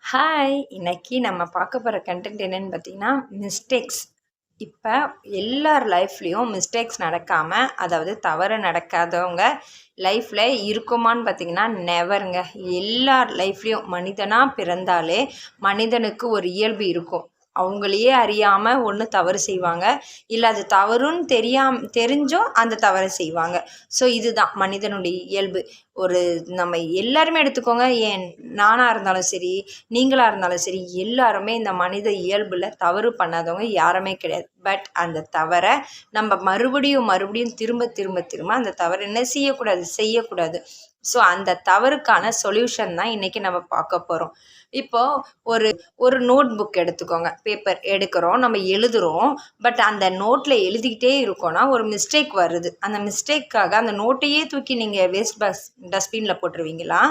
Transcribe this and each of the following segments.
Hi! இன்னைக்கு நம்ம பார்க்க போகிற கன்டென்ட் என்னன்னு பார்த்தீங்கன்னா, மிஸ்டேக்ஸ். இப்ப எல்லார் லைஃப்லயும் மிஸ்டேக்ஸ் நடக்காம, அதாவது தவறு நடக்காதவங்க லைஃப்ல இருக்குமான்னு பார்த்தீங்கன்னா, நெவருங்க. எல்லார் லைஃப்லயும் மனிதனா பிறந்தாலே மனிதனுக்கு ஒரு இயல்பு இருக்கும். அவங்களையே அறியாம ஒண்ணு தவறு செய்வாங்க. இல்ல அது தவறுன்னு தெரிஞ்சும் அந்த தவற செய்வாங்க. ஸோ இதுதான் மனிதனுடைய இயல்பு. ஒரு நம்ம எல்லாருமே எடுத்துக்கோங்க. ஏன் நானா இருந்தாலும் சரி, நீங்களா இருந்தாலும் சரி, எல்லாருமே இந்த மனித இயல்புல தவறு பண்ணாதவங்க யாருமே கிடையாது. பட் அந்த தவற நம்ம மறுபடியும் திரும்ப அந்த தவற என்ன செய்யக்கூடாது. ஸோ அந்த தவறுக்கான சொல்யூஷன் தான் இன்னைக்கு நம்ம பார்க்க போறோம். இப்போ ஒரு ஒரு நோட் புக் எடுத்துக்கோங்க. பேப்பர் எடுக்கிறோம், நம்ம எழுதுறோம். பட் அந்த நோட்ல எழுதிக்கிட்டே இருக்கோம்னா, ஒரு மிஸ்டேக் வருது. அந்த மிஸ்டேக்காக அந்த நோட்டையே தூக்கி நீங்க டஸ்ட்பின்ல போட்டுருவீங்களா?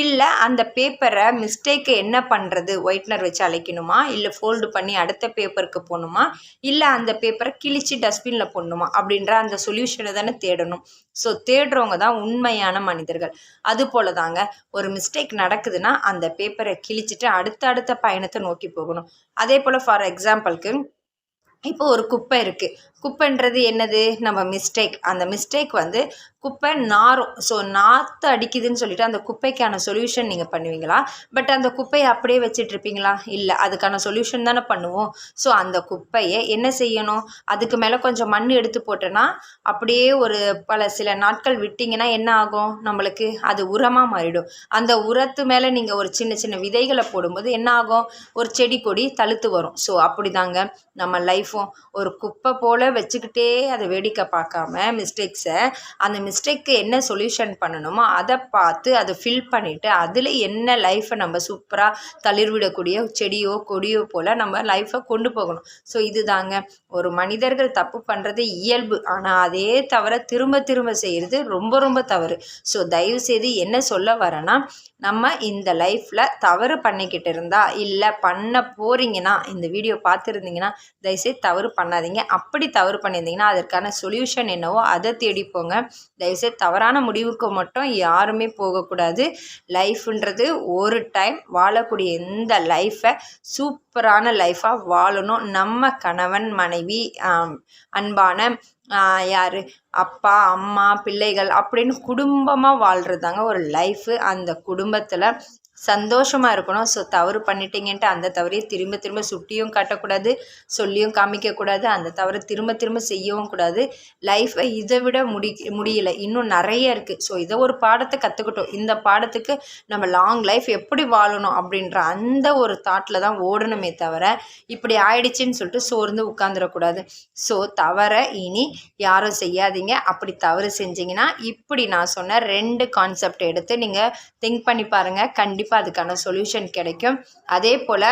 இல்ல அந்த பேப்பர மிஸ்டேக்க என்ன பண்றது? ஒயிட்னர் வச்சு அழிக்கணுமா? இல்ல ஃபோல்டு பண்ணி அடுத்த பேப்பருக்கு போடணுமா? இல்ல அந்த பேப்பர கிழிச்சு டஸ்ட்பின்ல போடணுமா? அப்படின்ற அந்த சொல்யூஷன தானே தேடணும். ஸோ தேடுறவங்க தான் உண்மையான மனிதர்கள். அதுபோல தாங்க ஒரு மிஸ்டேக் நடக்குதுன்னா, அந்த பேப்பர கிழிச்சிட்டு அடுத்த பயணத்த நோக்கி போகணும். அதேபோல ஃபார் எக்ஸாம்பிள்க்கு இப்போ ஒரு குப்பை இருக்கு. குப்பைன்றது என்னது? நம்ம மிஸ்டேக். அந்த மிஸ்டேக் வந்து குப்பை நாரும். ஸோ நாத்து அடிக்குதுன்னு சொல்லிட்டு அந்த குப்பைக்கான சொல்யூஷன் நீங்க பண்ணுவீங்களா? பட் அந்த குப்பைய அப்படியே வச்சுட்ருப்பீங்களா? இல்ல. அதுக்கான சொல்யூஷன் தானே பண்ணுவோம். ஸோ அந்த குப்பைய என்ன செய்யணும்? அதுக்கு மேல கொஞ்சம் மண் எடுத்து போட்டோன்னா, அப்படியே ஒரு சில நாட்கள் விட்டீங்கன்னா என்ன ஆகும்? நம்மளுக்கு அது உரமா மாறிடும். அந்த உரத்து மேல நீங்க ஒரு சின்ன சின்ன விதைகள போடும்போது என்ன ஆகும்? ஒரு செடி கொடி தழுத்து வரும். ஸோ அப்படிதாங்க நம்ம லைஃப்பும். ஒரு குப்பை போல வச்சுக்கிட்டே அதை வேடிக்கை பார்க்காம அந்த மிஸ்டேக்கு என்ன சொல்யூஷன் பண்ணணுமோ அதை பார்த்து அதை ஃபில் பண்ணிவிட்டு அதில் என்ன லைஃப்பை நம்ம சூப்பராக தளிர்விடக்கூடிய செடியோ கொடியோ போல் நம்ம லைஃப்பை கொண்டு போகணும். ஸோ இதுதாங்க ஒரு மனிதர்கள் தப்பு பண்ணுறது இயல்பு. ஆனால் அதே தவிர திரும்ப செய்கிறது ரொம்ப தவறு. ஸோ தயவுசெய்து என்ன சொல்ல வரேன்னா, நம்ம இந்த லைஃப்பில் தவறு பண்ணிக்கிட்டு இருந்தால் இல்லை பண்ண போகிறீங்கன்னா, இந்த வீடியோ பார்த்துருந்தீங்கன்னா தயவுசெய்து தவறு பண்ணாதீங்க. அப்படி தவறு பண்ணியிருந்தீங்கன்னா அதற்கான சொல்யூஷன் என்னவோ அதை தேடிப்போங்க. தயவுசெய்து தவறான முடிவுக்கு மட்டும் யாருமே போகக்கூடாது. லைஃப்ன்றது ஒரு டைம் வாழக்கூடிய இந்த லைஃப்பை சூப்பரான லைஃபாக வாழணும். நம்ம கணவன் மனைவி அன்பான யார் அப்பா அம்மா பிள்ளைகள் அப்படின்னு குடும்பமாக வாழ்கிறதாங்க ஒரு லைஃபு. அந்த குடும்பத்தில் சந்தோஷமாக இருக்கணும். ஸோ தவறு பண்ணிட்டீங்கன்ட்டு அந்த தவறையும் திரும்ப சுட்டியும் காட்டக்கூடாது, சொல்லியும் காமிக்கக்கூடாது. அந்த தவறை திரும்ப செய்யவும் கூடாது. லைஃப்பை இதை விட முடியலை, இன்னும் நிறைய இருக்குது. ஸோ இதை ஒரு பாடத்தை கற்றுக்கிட்டோம். இந்த பாடத்துக்கு நம்ம லாங் லைஃப் எப்படி வாழணும் அப்படின்ற அந்த ஒரு தாட்டில் தான் ஓடணுமே தவிர இப்படி ஆயிடுச்சுன்னு சொல்லிட்டு சோர்ந்து உட்காந்துடக்கூடாது. ஸோ தவறை இனி யாரும் செய்யாதீங்க. அப்படி தவறு செஞ்சீங்கன்னா இப்படி நான் சொன்ன 2 கான்செப்ட் எடுத்து நீங்கள் திங்க் பண்ணி பாருங்கள். கண்டிப்பாக அதுக்கான சொல்யூஷன் கிடைக்கும். அதே போல்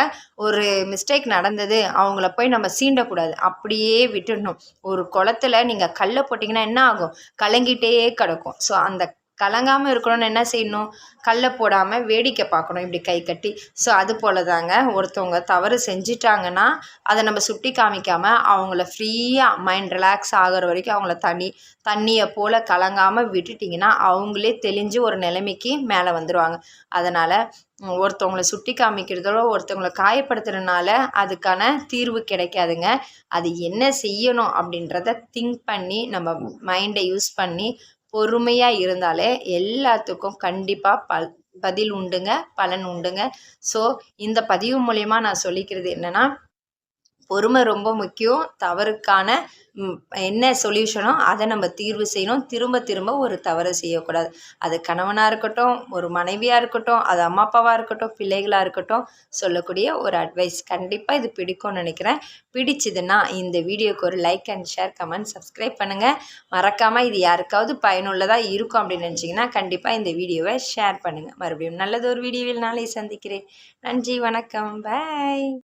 ஒரு மிஸ்டேக் நடந்தது, அவங்கள போய் நம்ம சீண்டக்கூடாது, அப்படியே விட்டுடணும். ஒரு குளத்துல நீங்கள் கல்லை போட்டிங்கன்னா என்ன ஆகும்? கலங்கிட்டே கிடக்கும். ஸோ அந்த கலங்காமல் இருக்கணும்னு என்ன செய்யணும்? கல்லை போடாமல் வேடிக்கை பார்க்கணும் இப்படி கை கட்டி. ஸோ அது போல தாங்க ஒருத்தவங்க தவறு செஞ்சிட்டாங்கன்னா அதை நம்ம சுட்டி காமிக்காமல் அவங்கள ஃப்ரீயாக மைண்ட் ரிலாக்ஸ் ஆகிற வரைக்கும் அவங்கள தண்ணியை போல் கலங்காமல் விட்டுட்டிங்கன்னா அவங்களே தெளிஞ்சு ஒரு நிலைமைக்கு மேலே வந்துடுவாங்க. அதனால் ஒருத்தவங்கள சுட்டி காமிக்கிறதோட ஒருத்தவங்கள காயப்படுத்துறதுனால அதுக்கான தீர்வு கிடைக்காதுங்க. அது என்ன செய்யணும் அப்படின்றத திங்க் பண்ணி நம்ம மைண்டை யூஸ் பண்ணி பொறுமையாக இருந்தாலே எல்லாத்துக்கும் கண்டிப்பாக பதில் உண்டுங்க, பலன் உண்டுங்க. ஸோ இந்த பதிவு மூலயமா நான் சொல்லிக்கிறது என்னென்னா, பொறுமை ரொம்ப முக்கியம். தவறுக்கான என்ன சொல்யூஷனோ அதை நம்ம தீர்வு செய்யணும். திரும்ப ஒரு தவறை செய்யக்கூடாது. அது கணவனாக இருக்கட்டும், ஒரு மனைவியாக இருக்கட்டும், அது அம்மா அப்பாவாக இருக்கட்டும், பிள்ளைகளாக இருக்கட்டும், சொல்லக்கூடிய ஒரு அட்வைஸ். கண்டிப்பாக இது பிடிக்கும்னு நினைக்கிறேன். பிடிச்சதுன்னா இந்த வீடியோக்கு ஒரு like and share, comment, subscribe பண்ணுங்கள். மறக்காமல் இது யாருக்காவது பயனுள்ளதாக இருக்கும் அப்படின்னு நினச்சிங்கன்னா கண்டிப்பாக இந்த வீடியோவை ஷேர் பண்ணுங்கள். மறுபடியும் நல்லது ஒரு வீடியோவில் நாளை சந்திக்கிறேன். நன்றி, வணக்கம், பாய்.